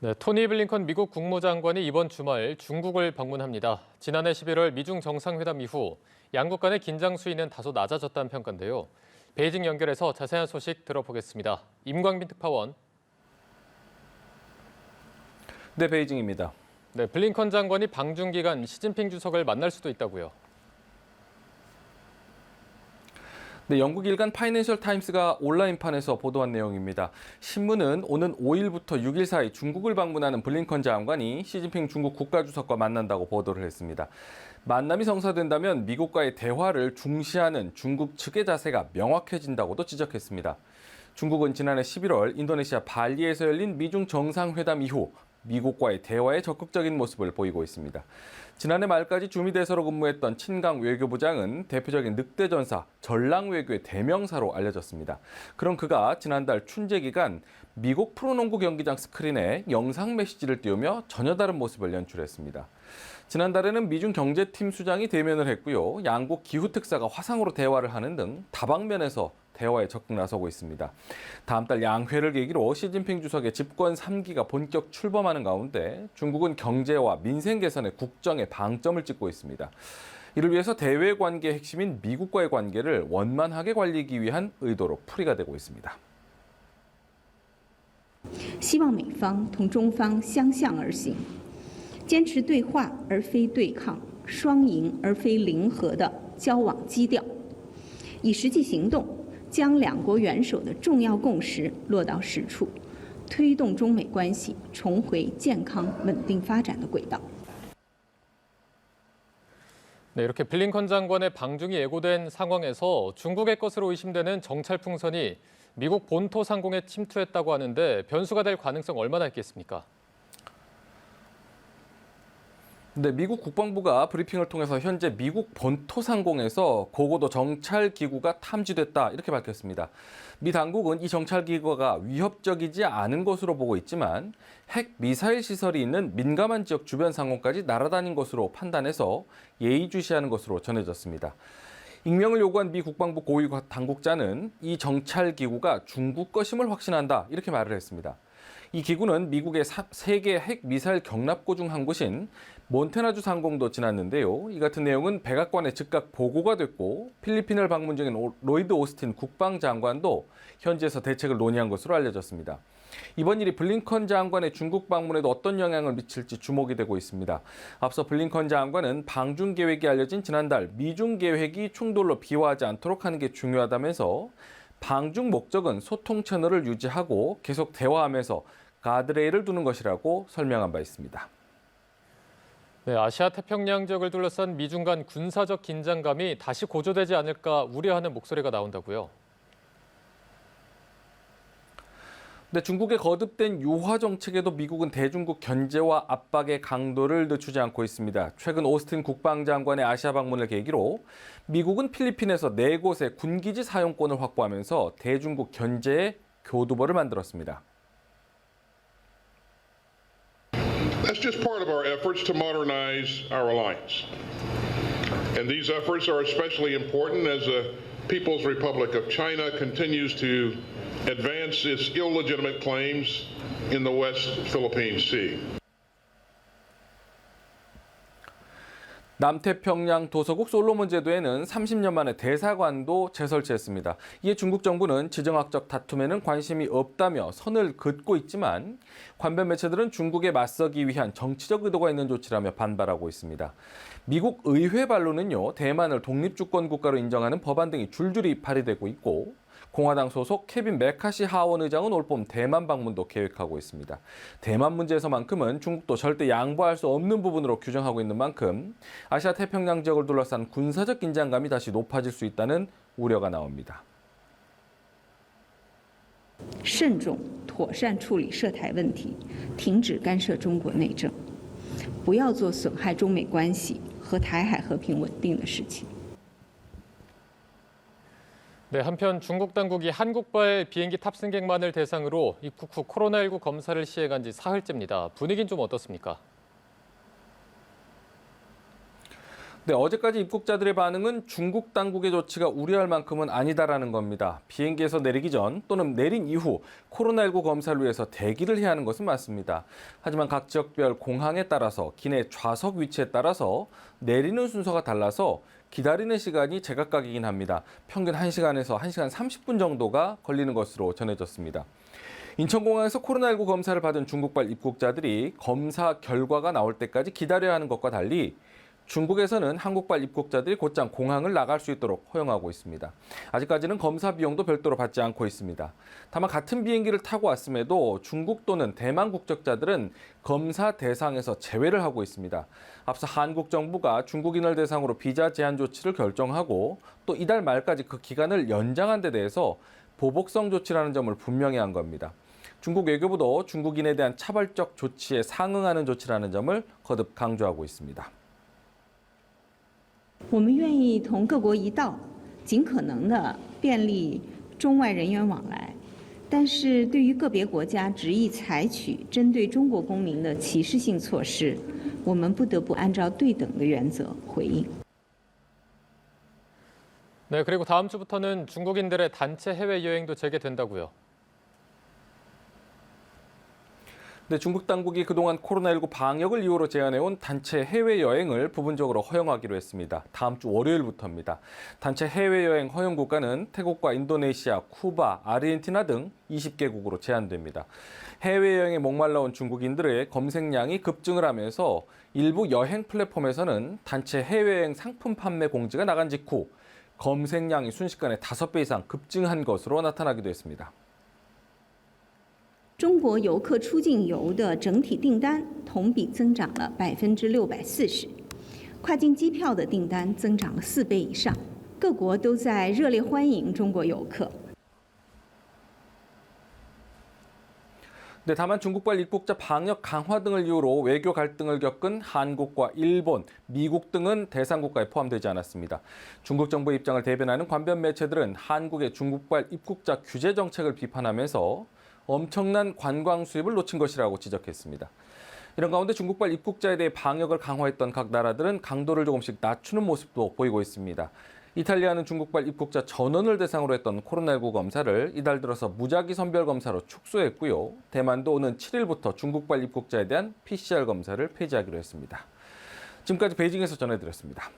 네, 토니 블링컨 미국 국무장관이 이번 주말 중국을 방문합니다. 지난해 11월 미중 정상회담 이후 양국 간의 긴장 수위는 다소 낮아졌다는 평가인데요. 베이징 연결해서 자세한 소식 들어보겠습니다. 임광빈 특파원. 네, 베이징입니다. 네, 블링컨 장관이 방중 기간 시진핑 주석을 만날 수도 있다고요. 네, 영국 일간 파이낸셜 타임스가 온라인판에서 보도한 내용입니다. 신문은 오는 5일부터 6일 사이 중국을 방문하는 블링컨 장관이 시진핑 중국 국가주석과 만난다고 보도를 했습니다. 만남이 성사된다면 미국과의 대화를 중시하는 중국 측의 자세가 명확해진다고도 지적했습니다. 중국은 지난해 11월 인도네시아 발리에서 열린 미중 정상회담 이후 미국과의 대화에 적극적인 모습을 보이고 있습니다. 지난해 말까지 주미대사로 근무했던 친강 외교부장은 대표적인 늑대 전사, 전랑 외교의 대명사로 알려졌습니다. 그런 그가 지난달 춘제 기간 미국 프로농구 경기장 스크린에 영상 메시지를 띄우며 전혀 다른 모습을 연출했습니다. 지난달에는 미중 경제팀 수장이 대면을 했고요. 양국 기후특사가 화상으로 대화를 하는 등 다방면에서 대화에 적극 나서고 있습니다. 다음 달 양회를 계기로 시진핑 주석의 집권 3기가 본격 출범하는 가운데 중국은 경제와 민생 개선의 국정에 방점을 찍고 있습니다. 이를 위해서 대외 관계의 핵심인 미국과의 관계를 원만하게 관리하기 위한 의도로 풀이가 되고 있습니다. 希望美方同中方相向而行，坚持对话而非对抗、双赢而非零和的交往基调，以实际行动将两国元首的重要共识落到实处，推动中美关系重回健康稳定发展的轨道。 네, 이렇게 블링컨 장관의 방중이 예고된 상황에서 중국의 것으로 의심되는 정찰 풍선이 미국 본토 상공에 침투했다고 하는데 변수가 될 가능성 얼마나 있겠습니까? 네, 미국 국방부가 브리핑을 통해서 현재 미국 본토 상공에서 고고도 정찰 기구가 탐지됐다 이렇게 밝혔습니다. 미 당국은 이 정찰 기구가 위협적이지 않은 것으로 보고 있지만 핵 미사일 시설이 있는 민감한 지역 주변 상공까지 날아다닌 것으로 판단해서 예의주시하는 것으로 전해졌습니다. 익명을 요구한 미 국방부 고위 당국자는 이 정찰 기구가 중국 것임을 확신한다 이렇게 말을 했습니다. 이 기구는 미국의 세계 핵 미사일 경납고 중 한 곳인 몬태나주 상공도 지났는데요. 이 같은 내용은 백악관에 즉각 보고가 됐고 필리핀을 방문 중인 로이드 오스틴 국방장관도 현지에서 대책을 논의한 것으로 알려졌습니다. 이번 일이 블링컨 장관의 중국 방문에도 어떤 영향을 미칠지 주목이 되고 있습니다. 앞서 블링컨 장관은 방중 계획이 알려진 지난달 미중 계획이 충돌로 비화하지 않도록 하는 게 중요하다면서 방중 목적은 소통 채널을 유지하고 계속 대화하면서 가드레일을 두는 것이라고 설명한 바 있습니다. 네, 아시아 태평양 지역을 둘러싼 미중 간 군사적 긴장감이 다시 고조되지 않을까 우려하는 목소리가 나온다고요. 네, 중국의 거듭된 유화 정책에도 미국은 대중국 견제와 압박의 강도를 늦추지 않고 있습니다. 최근 오스틴 국방장관의 아시아 방문을 계기로 미국은 필리핀에서 4곳의 군기지 사용권을 확보하면서 대중국 견제의 교두보를 만들었습니다. That's just part of our efforts to modernize our alliance. And these efforts are especially important as the People's Republic of China continues to advance its illegitimate claims in the West Philippine Sea. 남태평양 도서국 솔로몬 제도에는 30년 만에 대사관도 재설치했습니다. 이에 중국 정부는 지정학적 다툼에는 관심이 없다며 선을 긋고 있지만 관변 매체들은 중국에 맞서기 위한 정치적 의도가 있는 조치라며 반발하고 있습니다. 미국 의회 반론은요, 대만을 독립주권 국가로 인정하는 법안 등이 줄줄이 발의되고 있고 공화당 소속 케빈 메카시 하원 의장은 올봄 대만 방문도 계획하고 있습니다. 대만 문제에서만큼은 중국도 절대 양보할 수 없는 부분으로 규정하고 있는 만큼 아시아 태평양 지역을 둘러싼 군사적 긴장감이 다시 높아질 수 있다는 우려가 나옵니다. 慎重妥善处理涉台问题，停止干涉中国内政，不要做损害中美关系和台海和平稳定的事情。 네, 한편 중국 당국이 한국발 비행기 탑승객만을 대상으로 입국 후 코로나19 검사를 시행한 지 사흘째입니다. 분위기는 좀 어떻습니까? 네, 어제까지 입국자들의 반응은 중국 당국의 조치가 우려할 만큼은 아니다라는 겁니다. 비행기에서 내리기 전 또는 내린 이후 코로나19 검사를 위해서 대기를 해야 하는 것은 맞습니다. 하지만 각 지역별 공항에 따라서 기내 좌석 위치에 따라서 내리는 순서가 달라서 기다리는 시간이 제각각이긴 합니다. 평균 1시간에서 1시간 30분 정도가 걸리는 것으로 전해졌습니다. 인천공항에서 코로나19 검사를 받은 중국발 입국자들이 검사 결과가 나올 때까지 기다려야 하는 것과 달리 중국에서는 한국발 입국자들이 곧장 공항을 나갈 수 있도록 허용하고 있습니다. 아직까지는 검사 비용도 별도로 받지 않고 있습니다. 다만 같은 비행기를 타고 왔음에도 중국 또는 대만 국적자들은 검사 대상에서 제외를 하고 있습니다. 앞서 한국 정부가 중국인을 대상으로 비자 제한 조치를 결정하고 또 이달 말까지 그 기간을 연장한 데 대해서 보복성 조치라는 점을 분명히 한 겁니다. 중국 외교부도 중국인에 대한 차별적 조치에 상응하는 조치라는 점을 거듭 강조하고 있습니다. 我们愿意同各国一道，尽可能的便利中外人员往来。但是对于个别国家执意采取针对中国公民的歧视性措施，我们不得不按照对等的原则回应。 네, 그리고 다음 주부터는 중국인들의 단체 해외여행도 재개된다고요. 네, 중국 당국이 그동안 코로나19 방역을 이유로 제한해온 단체 해외여행을 부분적으로 허용하기로 했습니다. 다음 주 월요일부터입니다. 단체 해외여행 허용 국가는 태국과 인도네시아, 쿠바, 아르헨티나 등 20개국으로 제한됩니다. 해외여행에 목말라온 중국인들의 검색량이 급증을 하면서 일부 여행 플랫폼에서는 단체 해외여행 상품 판매 공지가 나간 직후 검색량이 순식간에 5배 이상 급증한 것으로 나타나기도 했습니다. 中国游客出境游的整体订单同比增长了640%，跨境机票的订单增长了4倍以上。各国都在热烈欢迎中国游客。 네, 다만 중국발 입국자 방역 강화 등을 이유로 외교 갈등을 겪은 한국과 일본, 미국 등은 대상 국가에 포함되지 않았습니다. 중국 정부의 입장을 대변하는 관변 매체들은 한국의 중국발 입국자 규제 정책을 비판하면서 엄청난 관광 수입을 놓친 것이라고 지적했습니다. 이런 가운데 중국발 입국자에 대해 방역을 강화했던 각 나라들은 강도를 조금씩 낮추는 모습도 보이고 있습니다. 이탈리아는 중국발 입국자 전원을 대상으로 했던 코로나19 검사를 이달 들어서 무작위 선별 검사로 축소했고요. 대만도 오는 7일부터 중국발 입국자에 대한 PCR 검사를 폐지하기로 했습니다. 지금까지 베이징에서 전해드렸습니다.